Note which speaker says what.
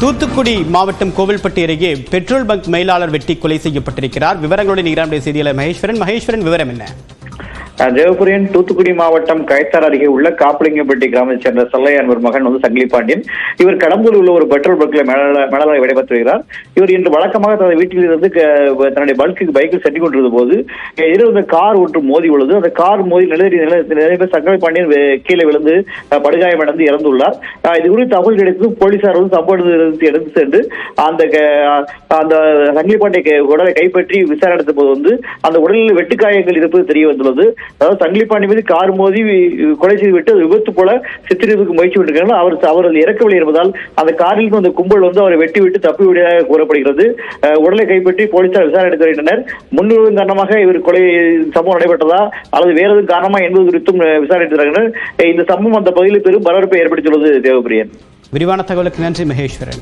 Speaker 1: தூத்துக்குடி மாவட்டம் கோவில்பட்டி அருகே petrol bunk மேலாளர் வெட்டி கொலை செய்யப்பட்டிருக்கிறார். விவரங்களுடன் நிகரானுடைய செய்தியாளர் மகேஸ்வரன் விவரம் என்ன?
Speaker 2: தேவபுரியன் தூத்துக்குடி மாவட்டம் கயத்தார் அருகே உள்ள காப்பலிங்கப்பட்டி கிராமத்தைச் சேர்ந்த சல்லையா என்பவர் மகன் சங்கிலி பாண்டியன். இவர் கடம்பூரில் உள்ள ஒரு பெட்ரோல் பங்க்ல மேலாளரை விடைபெற்று வருகிறார். இவர் இன்று வழக்கமாக தனது வீட்டில் இருந்து தன்னுடைய பைக்கில் சென்று கொண்டிருந்த போது எதிர்ந்த கார் ஒன்று மோதி உள்ளது. அந்த கார் மோதி நிறைய சங்கிலி பாண்டியன் கீழே விழுந்து படுகாயமடைந்து இறந்துள்ளார். இது குறித்து தகவல் கிடைத்து போலீசார் சம்பவ இடத்துக்கு எடுத்து சென்று அந்த சங்கிலி பாண்டிய உடலை கைப்பற்றி விசாரணை எடுத்த போது அந்த உடலில் வெட்டுக்காயங்கள் இருப்பது தெரிய வந்துள்ளது. அதாவது சங்கிலி பாண்டி மீது கார் மோதி கொலை செய்துவிட்டு விபத்து போல சித்தரிப்புக்கு முயற்சி விட்டிருக்காங்க. அவர்கள் இறக்கவில்லை என்பதால் அந்த காரில் அந்த கும்பல் அவரை வெட்டிவிட்டு தப்பிவிட்டதாக கூறப்படுகிறது. உடலை கைப்பற்றி போலீசார் விசாரணை எடுத்து வருகின்றனர். முன்னுரிமை காரணமாக இவர் கொலை சம்பவம் நடைபெற்றதா அல்லது வேற எதுவும் காரணமா என்பது குறித்தும் விசாரணை எடுத்து வருகின்றனர். இந்த சம்பவம் அந்த பகுதியில் பெரும் பரபரப்பை ஏற்படுத்தியுள்ளது. தேவபிரியன்,
Speaker 1: விரிவான தகவலுக்கு நன்றி மகேஸ்வரன்.